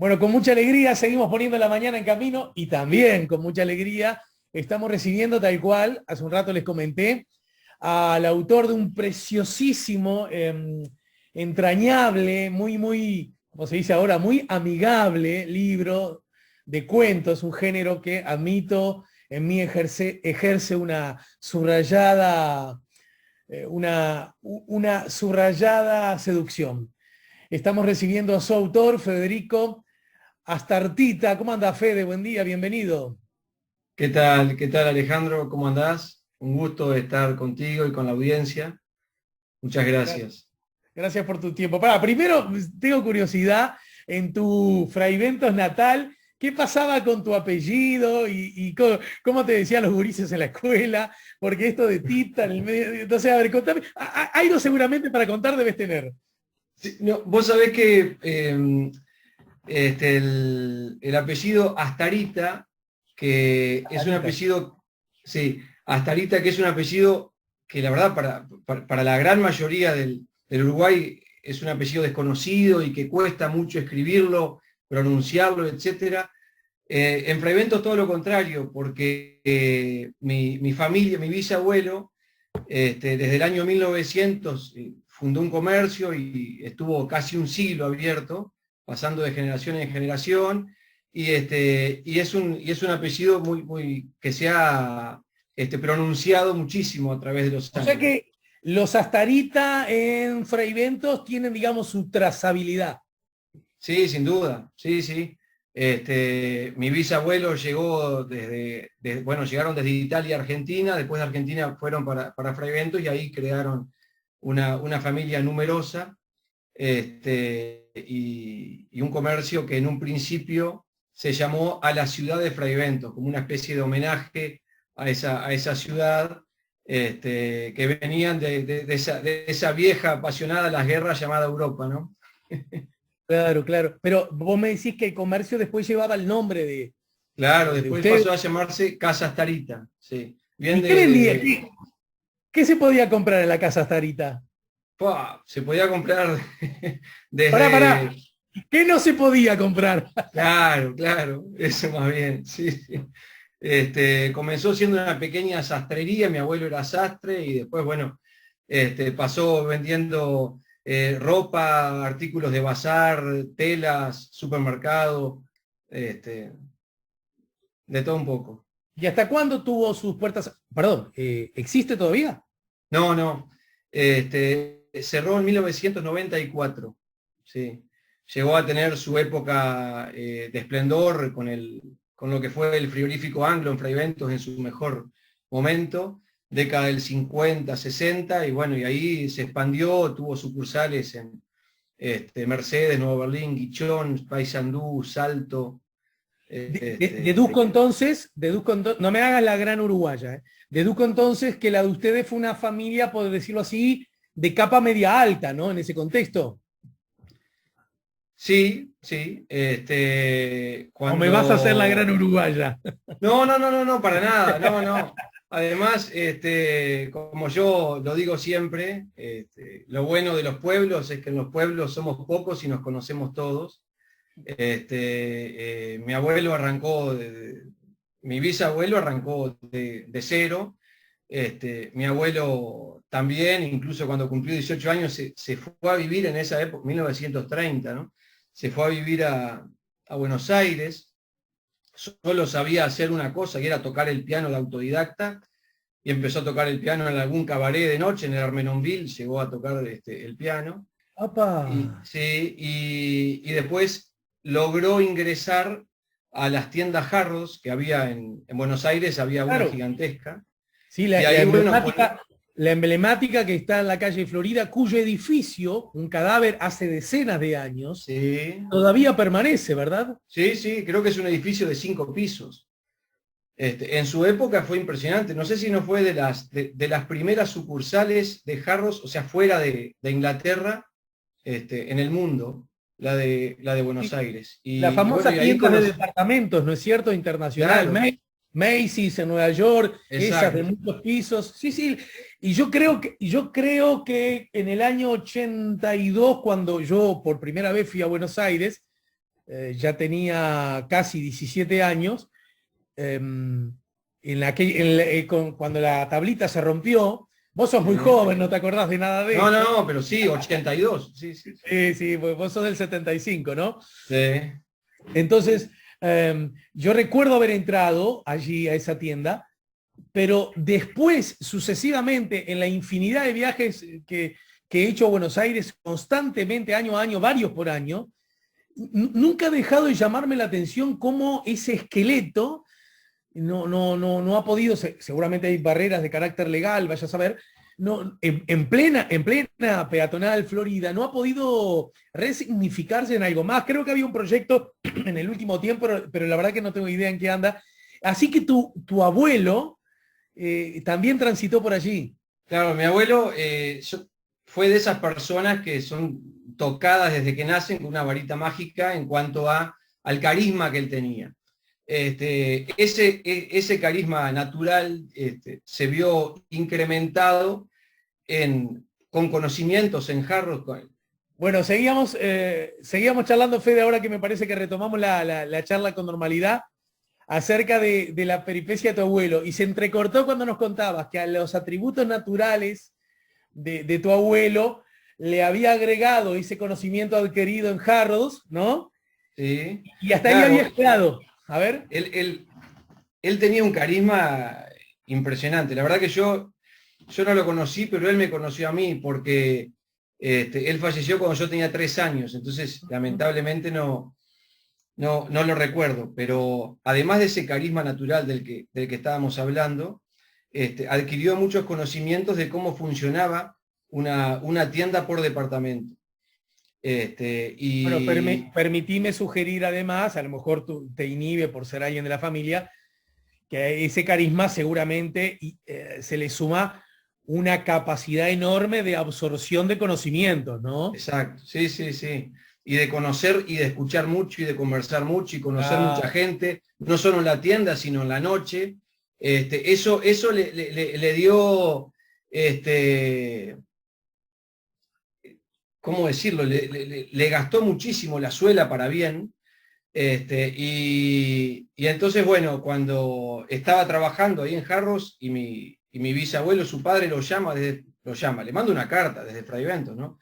Bueno, con mucha alegría seguimos poniendo la mañana en camino y también con mucha alegría estamos recibiendo tal cual, hace un rato les comenté, al autor de un preciosísimo, entrañable, muy, como se dice ahora, muy amigable libro de cuentos, un género que admito en mí ejerce una subrayada, una subrayada seducción. Estamos recibiendo a su autor, Federico Astartita. ¿Cómo anda, Fede? Buen día, bienvenido. ¿Qué tal? ¿Qué tal, Alejandro? ¿Cómo andás? Un gusto estar contigo y con la audiencia. Muchas gracias. Gracias por tu tiempo. Primero tengo curiosidad en tu Fraiventos natal. ¿Qué pasaba con tu apellido y cómo te decían los gurises en la escuela? Porque esto de Tita en el medio. Entonces, a ver, contame. Algo seguramente para contar debes tener. Sí, no, vos sabés que el apellido Astarita, que es un Clarita. apellido, sí, Astarita, que es un apellido que la verdad para la gran mayoría del Uruguay es un apellido desconocido y que cuesta mucho escribirlo, pronunciarlo, etcétera. En Fraiventos todo lo contrario, porque mi familia, mi bisabuelo, desde el año 1900 fundó un comercio y estuvo casi un siglo abierto, pasando de generación en generación, y es un apellido que se ha pronunciado muchísimo a través de los O sea años. que los Astarita en Fraiventos tienen, digamos, su trazabilidad. Sí, sin duda, sí, sí. Mi bisabuelo llegó bueno, llegaron desde Italia a Argentina, después de Argentina fueron para Fraiventos y ahí crearon una familia numerosa, y un comercio que en un principio se llamó A la Ciudad de Fraiventos, como una especie de homenaje a esa ciudad, que venían de esa vieja apasionada a las guerras llamada Europa, ¿no? Claro, claro. Pero vos me decís que el comercio después llevaba el nombre Claro, de después ustedes. pasó a llamarse Casa Astarita, sí. Bien ¿Y qué vendía? de, ¿Qué se podía comprar en la casa Astarita? se podía comprar Pará. desde, ¿Qué no se podía comprar? claro, claro, eso más bien, sí, sí. Comenzó siendo una pequeña sastrería, mi abuelo era sastre y después, bueno, pasó vendiendo ropa, artículos de bazar, telas, supermercado, este, de todo un poco. ¿Y hasta cuándo tuvo sus puertas? Perdón, ¿existe todavía? No, no. Cerró en 1994. Sí. Llegó a tener su época de esplendor con lo que fue el frigorífico Anglo en Fraiventos en su mejor momento, década del 50, 60, y bueno, y ahí se expandió, tuvo sucursales en Mercedes, Nuevo Berlín, Guichón, Paysandú, Salto. Deduzco entonces, no me hagas la gran uruguaya, deduzco entonces que la de ustedes fue una familia, por decirlo así, de capa media alta, ¿no? En ese contexto. Sí, sí. ¿O me vas a hacer la gran Cuando uruguaya? No, no, no, no, no, para nada, no, no. Además, como yo lo digo siempre, lo bueno de los pueblos es que en los pueblos somos pocos y nos conocemos todos. Mi abuelo arrancó, mi bisabuelo arrancó de cero. Mi abuelo también, incluso cuando cumplió 18 años, se fue a vivir en esa época, 1930, ¿no? Se fue a vivir a Buenos Aires. Solo sabía hacer una cosa, que era tocar el piano de autodidacta, y empezó a tocar el piano en algún cabaret de noche, en el Armenonville, llegó a tocar el piano, ¡Apa! y, sí, y después logró ingresar a las tiendas Harrods que había en Buenos Aires, había una Claro. gigantesca, Sí, y la ahí, bueno, emblemática que está en la calle Florida, cuyo edificio, un cadáver hace decenas de años, sí, todavía permanece, ¿verdad? sí, sí, creo que es un edificio de 5 pisos. En su época fue impresionante. No sé si no fue de las primeras sucursales de Harrods, o sea, fuera de Inglaterra, en el mundo, la de Buenos Sí, Aires. las Y bueno, famosas y ahí tiendas de conocí. departamentos, ¿no es cierto? Internacional, Claro, Macy's en Nueva York, esas de exacto. muchos pisos. Sí, sí. Y yo creo que en el año 82, cuando yo por primera vez fui a Buenos Aires, ya tenía casi 17 años, cuando la tablita se rompió. Vos sos muy joven, no te acordás de nada de No, esto. no, pero sí, 82. Sí, sí. Sí, sí, vos sos del 75, ¿no? Sí. Entonces, yo recuerdo haber entrado allí a esa tienda, pero después, sucesivamente, en la infinidad de viajes que he hecho a Buenos Aires constantemente, año a año, varios por año, nunca ha dejado de llamarme la atención cómo ese esqueleto no ha podido, seguramente hay barreras de carácter legal, vaya a saber, no, en plena peatonal Florida, no ha podido resignificarse en algo más. Creo que había un proyecto en el último tiempo, pero la verdad que no tengo idea en qué anda. Así que tu abuelo también transitó por allí. Claro, mi abuelo fue de esas personas que son tocadas desde que nacen con una varita mágica en cuanto al carisma que él tenía. Ese carisma natural se vio incrementado con conocimientos en jarros. Bueno, seguíamos charlando, Fede, ahora que me parece que retomamos la charla con normalidad acerca de la peripecia de tu abuelo. Y se entrecortó cuando nos contabas que a los atributos naturales de tu abuelo le había agregado ese conocimiento adquirido en Harrods, ¿no? Sí, Y hasta ahí claro, había quedado. A ver. él tenía un carisma impresionante. La verdad que yo no lo conocí, pero él me conoció a mí porque él falleció cuando yo tenía 3 años, entonces lamentablemente no lo recuerdo, pero además de ese carisma natural del que estábamos hablando, adquirió muchos conocimientos de cómo funcionaba una tienda por departamento. Bueno, Y permitime sugerir además, a lo mejor te inhibe por ser alguien de la familia, que a ese carisma seguramente se le suma una capacidad enorme de absorción de conocimientos, ¿no? exacto, sí, sí, sí. Y de conocer y de escuchar mucho y de conversar mucho y conocer mucha Ah, gente, no solo en la tienda, sino en la noche. Eso le dio, ¿cómo decirlo? Le gastó muchísimo la suela para bien. Y entonces, bueno, cuando estaba trabajando ahí en Jarros y mi bisabuelo, su padre, lo llama, le manda una carta desde Fraiventos, ¿no?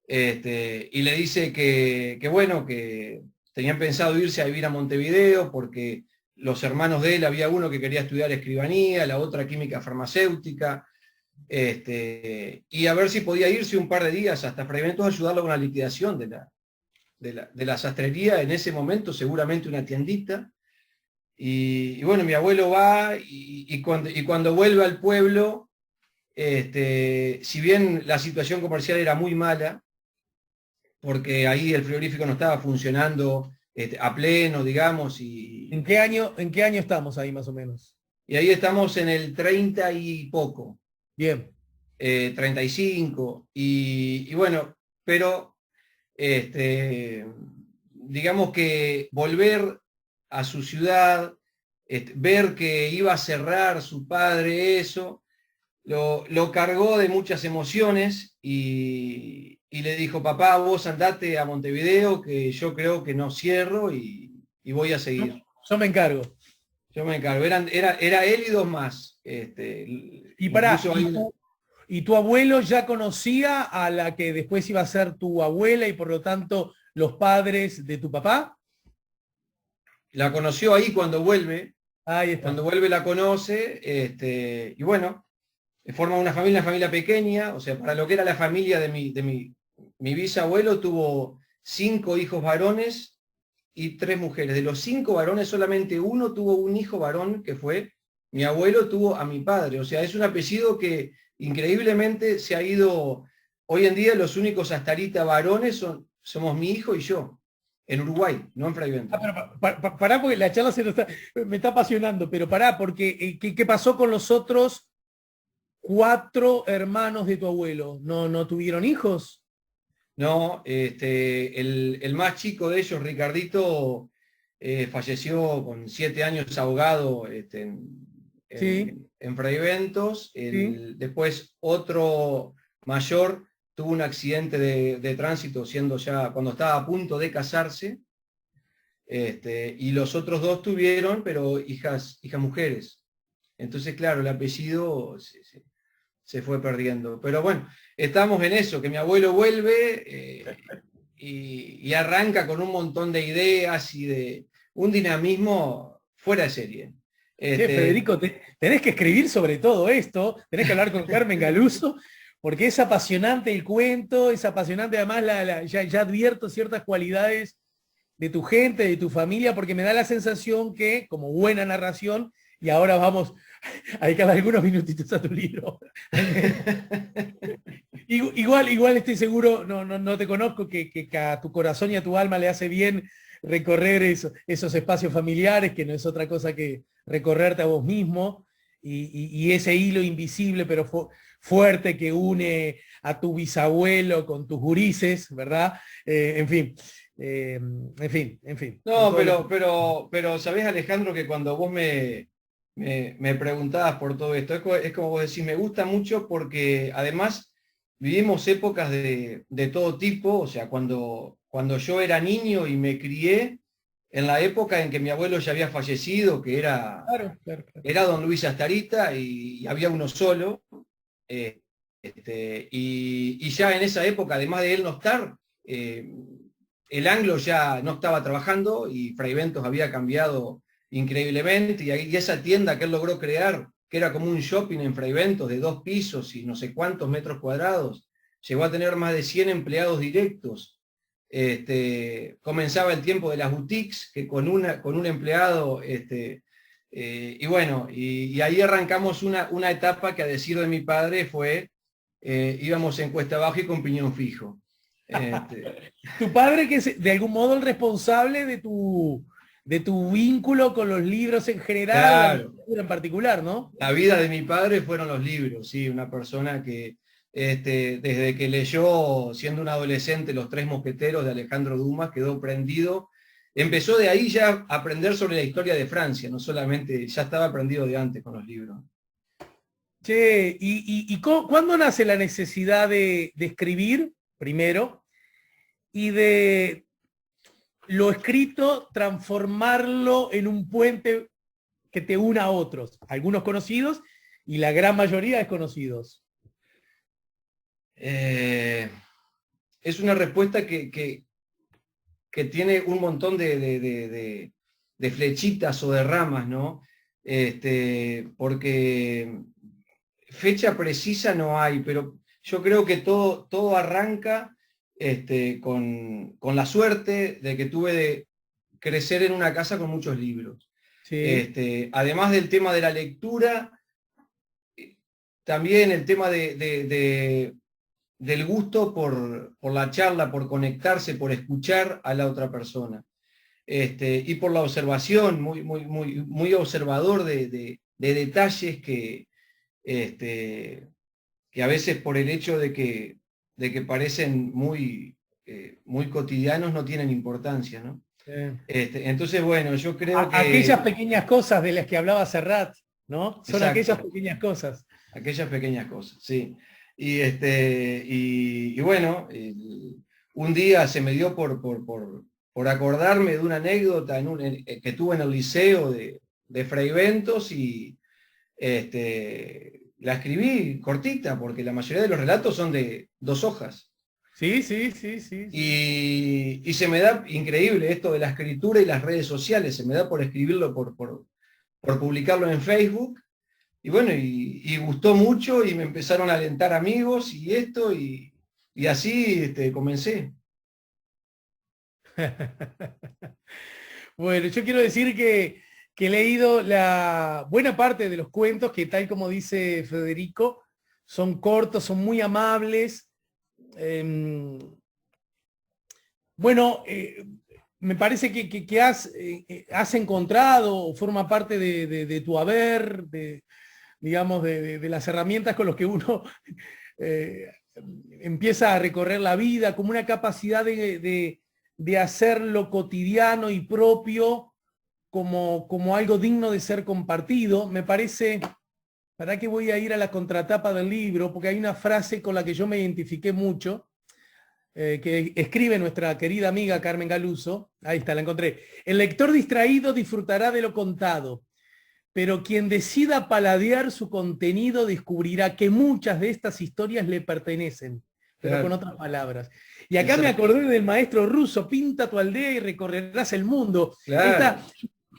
Y le dice que bueno, que tenían pensado irse a vivir a Montevideo porque los hermanos de él, había uno que quería estudiar escribanía, la otra química farmacéutica, y a ver si podía irse un par de días hasta Fraiventos a ayudarlo con la liquidación de la sastrería, en ese momento seguramente una tiendita. Y bueno, mi abuelo va y cuando vuelve al pueblo, si bien la situación comercial era muy mala, porque ahí el frigorífico no estaba funcionando a pleno, digamos, ¿En qué año estamos ahí más o menos? y ahí estamos en el 30 y poco, Bien. 35, y bueno, pero digamos que volver a su ciudad, ver que iba a cerrar su padre eso, lo cargó de muchas emociones y le dijo, papá, vos andate a Montevideo, que yo creo que no cierro y voy a Yo, seguir. yo me encargo. Yo me encargo. Era él y 2 más. Y pará, Incluso hay ¿y tu abuelo ya conocía a la que después iba a ser tu abuela y por lo tanto los padres de tu papá? la conoció ahí Ahí está. cuando vuelve la conoce, y bueno, forma una familia pequeña, o sea, para lo que era la familia mi bisabuelo tuvo 5 hijos varones y 3 mujeres. De los 5 varones, solamente uno tuvo un hijo varón, que fue mi abuelo, tuvo a mi padre. O sea, es un apellido que increíblemente se ha ido. Hoy en día los únicos Astarita varones somos mi hijo y yo, en Uruguay, no en Fraiventos. Pero pará porque la charla me está apasionando, pero pará, porque ¿qué pasó con los otros 4 hermanos de tu abuelo? ¿No tuvieron hijos? No, el más chico de ellos, Ricardito, falleció con 7 años ahogado Sí, en Fraiventos. sí. Después otro mayor tuvo un accidente de tránsito siendo ya, cuando estaba a punto de casarse. y los otros dos tuvieron, pero hijas mujeres. Entonces, claro, el apellido se fue perdiendo. Pero bueno, estamos en eso, que mi abuelo vuelve y arranca con un montón de ideas y de un dinamismo fuera de serie. Che, Federico, tenés que escribir sobre todo esto, tenés que hablar con Carmen Galuso, porque es apasionante el cuento, es apasionante además, ya advierto ciertas cualidades de tu gente, de tu familia, porque me da la sensación que, como buena narración, y ahora vamos a dedicar algunos minutitos a tu libro. Igual estoy seguro, no te conozco, que a tu corazón y a tu alma le hace bien recorrer esos espacios familiares, que no es otra cosa que recorrerte a vos mismo, y ese hilo invisible pero fuerte que une a tu bisabuelo con tus gurises, ¿verdad? En fin. No, pero sabés, Alejandro, que cuando vos me preguntabas por todo esto, es como vos decís, me gusta mucho porque además vivimos épocas de todo tipo, o sea, cuando yo era niño y me crié, en la época en que mi abuelo ya había fallecido, que Claro. era don Luis Astarita y había uno solo, eh, y ya en esa época, además de él no estar, el Anglo ya no estaba trabajando y Fray Bentos había cambiado increíblemente, y esa tienda que él logró crear, que era como un shopping en Fray Bentos de 2 pisos y no sé cuántos metros cuadrados, llegó a tener más de 100 empleados directos. Comenzaba el tiempo de las boutiques, que con un empleado, y bueno, y ahí arrancamos una etapa que, a decir de mi padre, fue, íbamos en cuesta baja y con piñón fijo. Tu padre, que es de algún modo el responsable de tu vínculo con los libros en general, Claro, en particular, ¿no? la vida de mi padre fueron los libros, sí, una persona que desde que leyó, siendo un adolescente, Los Tres Mosqueteros de Alejandro Dumas, quedó prendido. Empezó de ahí ya a aprender sobre la historia de Francia, no solamente, ya estaba aprendido de antes con los libros. Che, ¿cuándo nace la necesidad de escribir, primero, y de lo escrito transformarlo en un puente que te una a otros, algunos conocidos y la gran mayoría desconocidos? Es una respuesta que tiene un montón de flechitas o de ramas, ¿no? Porque fecha precisa no hay, pero yo creo que todo arranca con la suerte de que tuve de crecer en una casa con muchos libros. Sí. Además del tema de la lectura, también el tema del gusto por la charla, por conectarse, por escuchar a la otra persona. Y por la observación, muy observador de detalles que a veces, por el hecho de que parecen muy cotidianos, no tienen importancia, ¿no? Entonces, bueno, yo creo que... Aquellas pequeñas cosas de las que hablaba Serrat, ¿no? Son Exacto. aquellas pequeñas cosas. Aquellas pequeñas cosas, sí. Y bueno, un día se me dio por acordarme de una anécdota que tuve en el liceo de Fray Bentos, y la escribí cortita, porque la mayoría de los relatos son de 2 hojas. Sí. Y se me da increíble esto de la escritura y las redes sociales, se me da por escribirlo, por publicarlo en Facebook. Y bueno, y gustó mucho, y me empezaron a alentar amigos y esto, y así comencé. Bueno, yo quiero decir que he leído la buena parte de los cuentos, que, tal como dice Federico, son cortos, son muy amables. Bueno, me parece que has encontrado, forma parte de tu haber, digamos, de las herramientas con las que uno empieza a recorrer la vida, como una capacidad de hacer lo cotidiano y propio como algo digno de ser compartido. Me parece, ¿para qué voy a ir a la contratapa del libro? Porque hay una frase con la que yo me identifiqué mucho, que escribe nuestra querida amiga Carmen Galuso. Ahí está, la encontré. El lector distraído disfrutará de lo contado, pero quien decida paladear su contenido descubrirá que muchas de estas historias le pertenecen, pero con otras palabras. Y acá me acordé del maestro ruso: pinta tu aldea y recorrerás el mundo. Claro.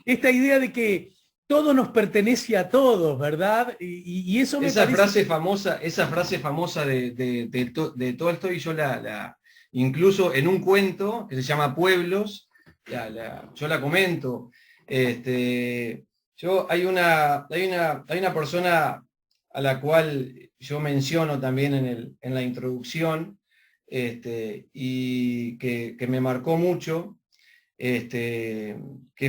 Esta idea de que todo nos pertenece a todos, ¿verdad? Y eso me esa parece... frase famosa de Tolstoy, yo incluso en un cuento que se llama Pueblos, yo la comento. Hay una persona a la cual yo menciono también en la introducción, y que me marcó mucho, que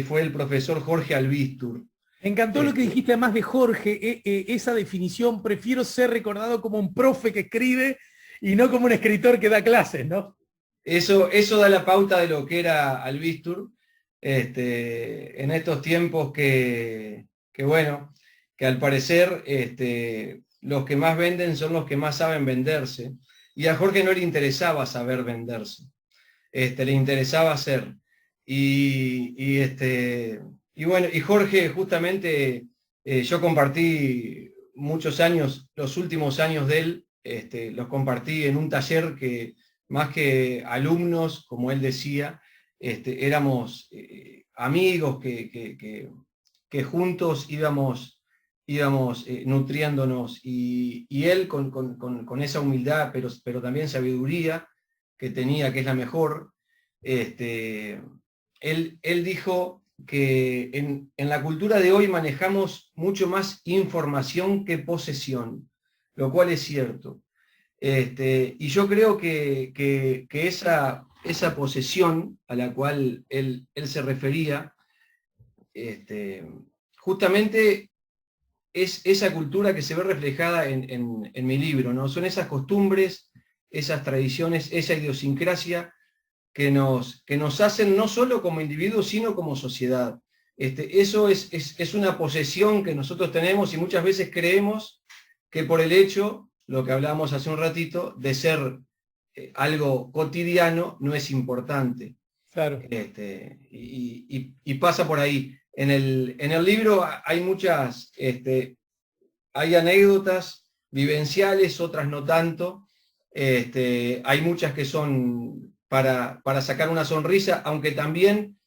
fue el profesor Jorge Albistur. Me encantó lo que dijiste además de Jorge, esa definición: prefiero ser recordado como un profe que escribe y no como un escritor que da clases, ¿no? Eso da la pauta de lo que era Albistur, en estos tiempos que al parecer los que más venden son los que más saben venderse, y a Jorge no le interesaba saber venderse, le interesaba hacer. Y Jorge, justamente, yo compartí muchos años, los últimos años de él, los compartí en un taller que, más que alumnos, como él decía, éramos amigos que juntos íbamos nutriéndonos, y él con esa humildad, pero también sabiduría que tenía, que es la mejor, él dijo que en la cultura de hoy manejamos mucho más información que posesión, lo cual es cierto. Y yo creo que esa posesión a la cual él se refería, justamente es esa cultura que se ve reflejada en mi libro, ¿no? Son esas costumbres, esas tradiciones, esa idiosincrasia que nos hacen no solo como individuos, sino como sociedad. Eso es una posesión que nosotros tenemos, y muchas veces creemos que por el hecho, lo que hablábamos hace un ratito, de ser algo cotidiano, no es importante. Claro. Y pasa por ahí. En el libro hay muchas, hay anécdotas vivenciales, otras no tanto. Hay muchas que son para sacar una sonrisa, aunque también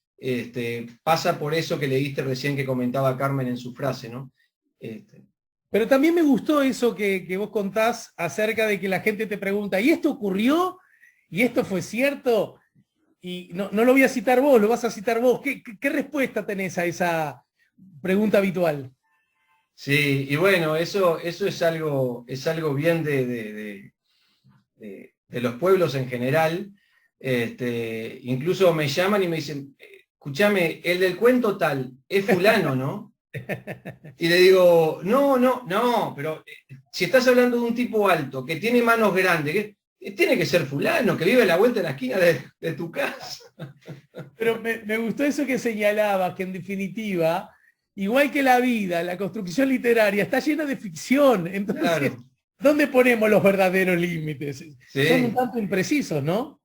pasa por eso que leíste recién, que comentaba Carmen en su frase, ¿no? Pero también me gustó eso que vos contás acerca de que la gente te pregunta: ¿y esto ocurrió? ¿Y esto fue cierto? Y no lo voy a citar vos, lo vas a citar vos. ¿Qué respuesta tenés a esa pregunta habitual? Sí, y bueno, eso es algo bien de los pueblos en general. Incluso me llaman y me dicen: escúchame, el del cuento tal, es fulano, ¿no? Y le digo: no, pero si estás hablando de un tipo alto, que tiene manos grandes, tiene que ser fulano, que vive a la vuelta de la esquina de tu casa. Pero me gustó eso que señalabas, que en definitiva, igual que la vida, la construcción literaria está llena de ficción. Entonces, claro, ¿dónde ponemos los verdaderos límites? Sí. Son un tanto imprecisos, ¿no?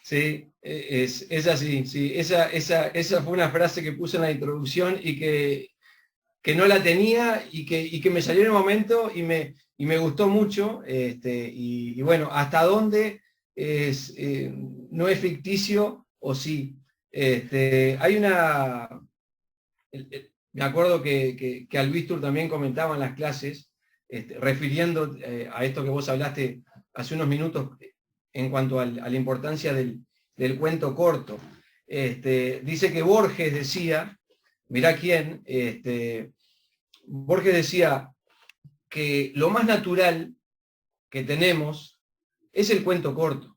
Sí, es así. Sí. Esa fue una frase que puse en la introducción y que no la tenía, y que me salió en el momento y me gustó mucho. Y bueno, hasta dónde no es ficticio o sí. Hay una... Me acuerdo que Albistur también comentaba en las clases, refiriendo a esto que vos hablaste hace unos minutos en cuanto a la importancia del cuento corto. Dice que Borges decía, mirá quién, Borges decía que lo más natural que tenemos es el cuento corto.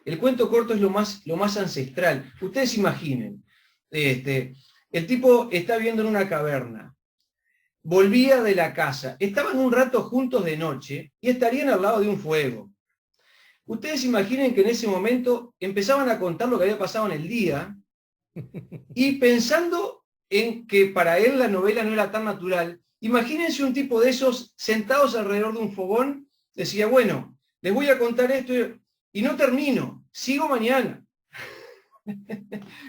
El cuento corto es lo más ancestral. Ustedes imaginen, el tipo está viviendo en una caverna, volvía de la casa, estaban un rato juntos de noche y estarían al lado de un fuego. Ustedes imaginen que en ese momento empezaban a contar lo que había pasado en el día, y pensando en que para él la novela no era tan natural, imagínense un tipo de esos sentados alrededor de un fogón, decía: bueno, les voy a contar esto y no termino. sigo mañana.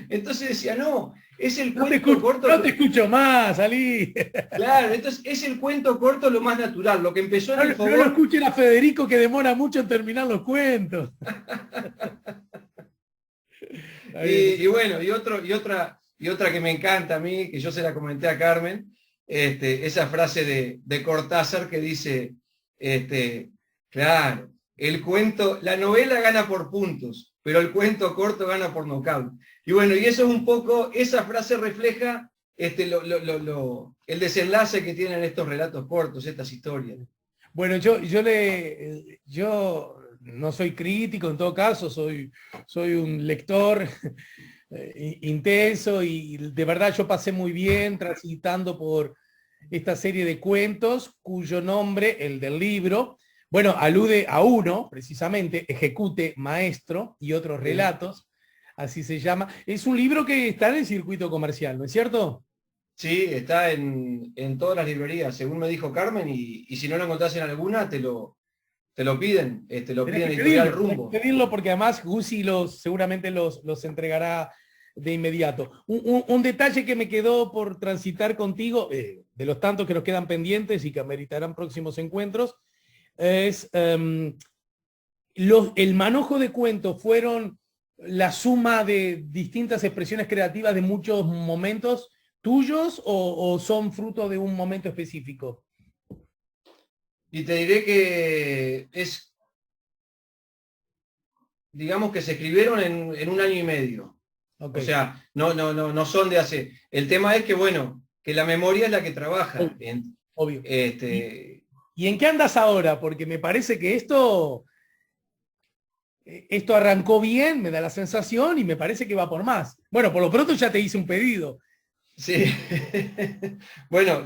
Entonces decía, no, es el No te cuento escucho, corto. no te escucho más, salí. Claro, entonces es el cuento corto lo más natural, lo que empezó en No, el no lo fogón. escuchen a Federico que demora mucho en terminar los cuentos. Está bien. Y bueno, y otra que me encanta a mí, que yo se la comenté a Carmen, esa frase de Cortázar que dice, claro, la novela gana por puntos, pero el cuento corto gana por nocaut. Y bueno, y eso es un poco, esa frase refleja el desenlace que tienen estos relatos cortos, estas historias. Bueno, yo no soy crítico, en todo caso, soy un lector intenso y de verdad yo pasé muy bien transitando por esta serie de cuentos cuyo nombre, el del libro, bueno, alude a uno, precisamente, Ejecute Maestro y otros relatos, así se llama. Es un libro que está en el circuito comercial, ¿no es cierto? Sí, está en todas las librerías, según me dijo Carmen, y si no lo encontrás en alguna, te lo piden, Tenés que Editorial pedirlo, tenés Rumbo. que pedirlo porque además Gusi seguramente los entregará de inmediato. Un detalle que me quedó por transitar contigo, de los tantos que nos quedan pendientes y que ameritarán próximos encuentros, es el manojo de cuentos fueron la suma de distintas expresiones creativas de muchos momentos tuyos o son fruto de un momento específico. Y te diré que digamos que se escribieron en un año y medio. Okay. O sea, no son de hace. El tema es que, bueno, que la memoria es la que trabaja. Obvio. ¿Y en qué andas ahora? Porque me parece que esto arrancó bien, me da la sensación, y me parece que va por más. Bueno, por lo pronto ya te hice un pedido. Sí. Bueno,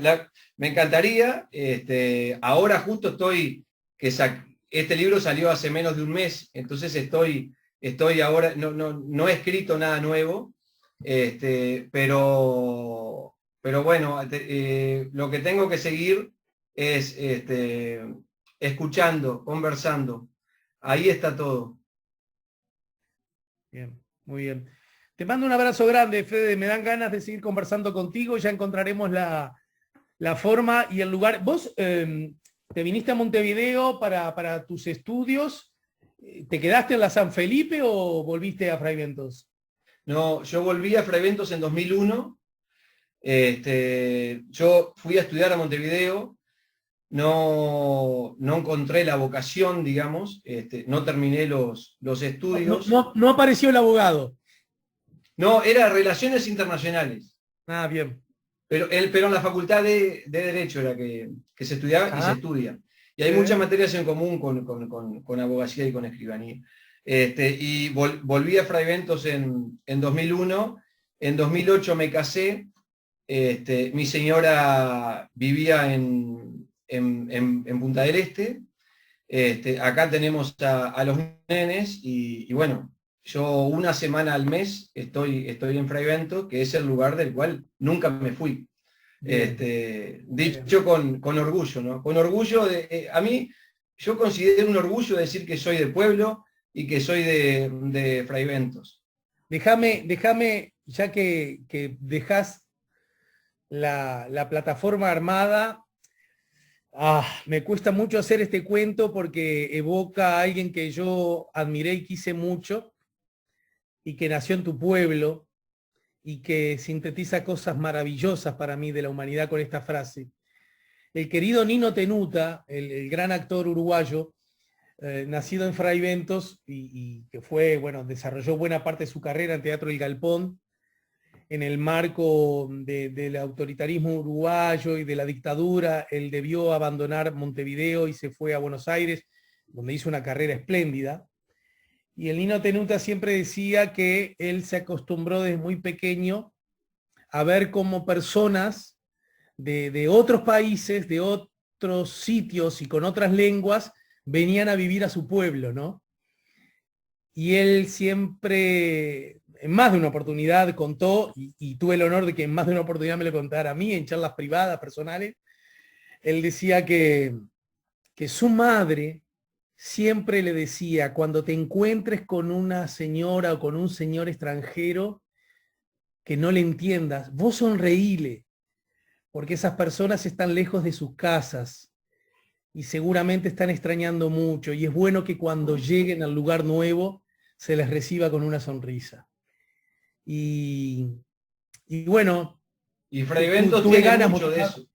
me encantaría. Ahora justo este libro salió hace menos de un mes, entonces estoy ahora, no he escrito nada nuevo, pero bueno, lo que tengo que seguir es escuchando, conversando. Ahí está todo. Bien, muy bien. Te mando un abrazo grande, Fede. Me dan ganas de seguir conversando contigo. Ya encontraremos la forma y el lugar. Vos te viniste a Montevideo para tus estudios. ¿Te quedaste en la San Felipe o volviste a Fray Bentos? No, yo volví a Fray Bentos en 2001. Yo fui a estudiar a Montevideo. No encontré la vocación, digamos. No terminé los estudios. No apareció el abogado. No, era Relaciones Internacionales. Ah, bien. Pero en la Facultad de Derecho era que se estudiaba y se estudia. Y hay muchas materias en común con abogacía y con escribanía. Y volví a Fray Bentos en 2001. En 2008 me casé. Mi señora vivía en Punta del Este. Acá tenemos a los nenes y bueno, yo una semana al mes estoy en Fray Bentos, que es el lugar del cual nunca me fui. Dicho con orgullo, ¿no? Con orgullo a mí, yo considero un orgullo decir que soy de pueblo y que soy de Fray Bentos. Déjame, ya que dejás la plataforma armada, me cuesta mucho hacer este cuento porque evoca a alguien que yo admiré y quise mucho y que nació en tu pueblo y que sintetiza cosas maravillosas para mí de la humanidad con esta frase. El querido Nino Tenuta, el gran actor uruguayo, nacido en Fray Bentos y que desarrolló buena parte de su carrera en Teatro El Galpón, en el marco del autoritarismo uruguayo y de la dictadura. Él debió abandonar Montevideo y se fue a Buenos Aires, donde hizo una carrera espléndida. Y el Nino Tenuta siempre decía que él se acostumbró desde muy pequeño a ver cómo personas de otros países, de otros sitios y con otras lenguas, venían a vivir a su pueblo, ¿no? Y él siempre, en más de una oportunidad contó, y tuve el honor de que en más de una oportunidad me lo contara a mí, en charlas privadas, personales, él decía que su madre siempre le decía, cuando te encuentres con una señora o con un señor extranjero que no le entiendas, vos sonreíle, porque esas personas están lejos de sus casas y seguramente están extrañando mucho, y es bueno que cuando lleguen al lugar nuevo se les reciba con una sonrisa. Y, y bueno, Y Fray Bentos tuve tiene ganas mucho de eso.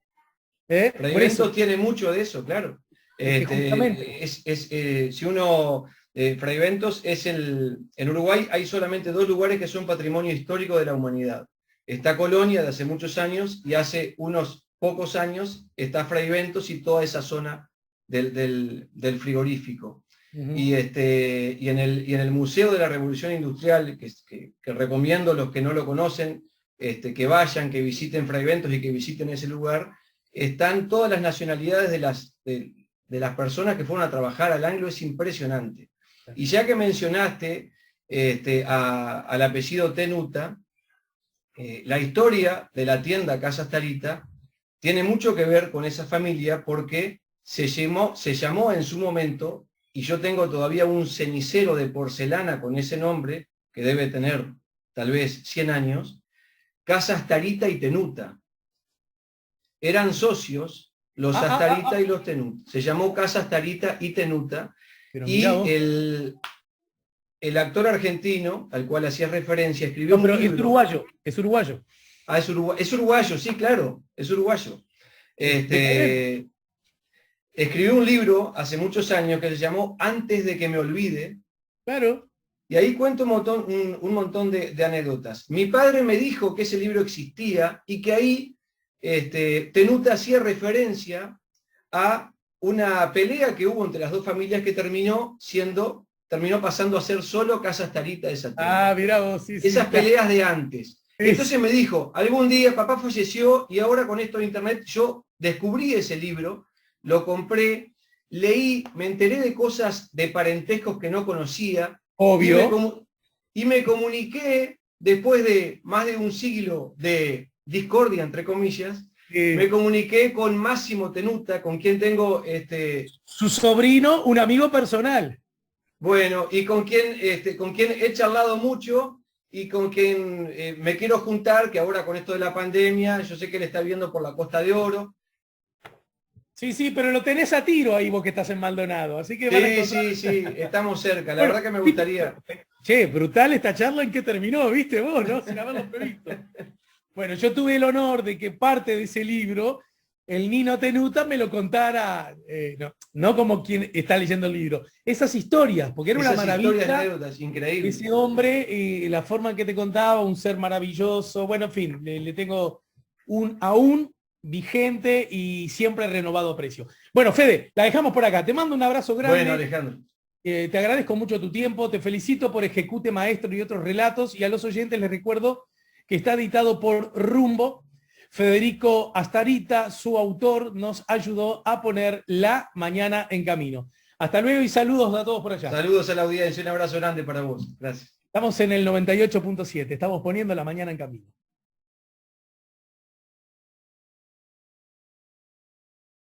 Fray por eso, Bentos tiene mucho de eso, claro. es que justamente. Si uno, Fray Bentos es en Uruguay hay solamente 2 lugares que son patrimonio histórico de la humanidad. Está Colonia de hace muchos años y hace unos pocos años está Fray Bentos y toda esa zona del frigorífico. Uh-huh. Y en el Museo de la Revolución Industrial, que recomiendo a los que no lo conocen, que vayan, que visiten Fray Bentos y que visiten ese lugar, están todas las nacionalidades de las personas que fueron a trabajar al Anglo, es impresionante. Y ya que mencionaste al apellido Tenuta, la historia de la tienda Casas Tarita tiene mucho que ver con esa familia porque se llamó en su momento, y yo tengo todavía un cenicero de porcelana con ese nombre, que debe tener tal vez 100 años, Casas Tarita y Tenuta. Eran socios los Astarita y los Tenuta. Se llamó Casas Tarita y Tenuta. Pero y el actor argentino, al cual hacías referencia, escribió un libro. Es uruguayo, es uruguayo. Ah, es uruguayo, sí, claro, es uruguayo. Escribió un libro hace muchos años que se llamó Antes de que me olvide. Claro. Y ahí cuento un montón de anécdotas. Mi padre me dijo que ese libro existía y que ahí Tenuta hacía referencia a una pelea que hubo entre las 2 familias que terminó pasando a ser solo Casas Tarita de esa tienda. Ah, mirá vos, sí. Esas peleas de antes. Entonces me dijo, algún día papá falleció y ahora con esto de internet yo descubrí ese libro, lo compré, leí, me enteré de cosas de parentescos que no conocía. Obvio. Y me comuniqué, después de más de un siglo de discordia, entre comillas, me comuniqué con Máximo Tenuta, con quien tengo... su sobrino, un amigo personal. Bueno, y con quien he charlado mucho y con quien me quiero juntar, que ahora con esto de la pandemia, yo sé que él está viviendo por la Costa de Oro. Sí, pero lo tenés a tiro ahí vos que estás en Maldonado, así que sí, estamos cerca, la verdad que me gustaría. Che, brutal esta charla en que terminó, viste vos, ¿no? Sin haberlo previsto. Bueno, yo tuve el honor de que parte de ese libro, el Nino Tenuta me lo contara, no como quien está leyendo el libro, esas historias, porque era una maravilla. Anécdotas, increíble. Ese hombre, la forma en que te contaba, un ser maravilloso, bueno, en fin, le tengo aún vigente y siempre renovado aprecio. Bueno, Fede, la dejamos por acá. Te mando un abrazo grande. Bueno, Alejandro. Te agradezco mucho tu tiempo, te felicito por Ejecute Maestro y otros relatos, y a los oyentes les recuerdo que está editado por Rumbo. Federico Astarita, su autor, nos ayudó a poner La Mañana en Camino. Hasta luego y saludos a todos por allá. Saludos a la audiencia, un abrazo grande para vos. Gracias. Estamos en el 98.7, estamos poniendo La Mañana en Camino.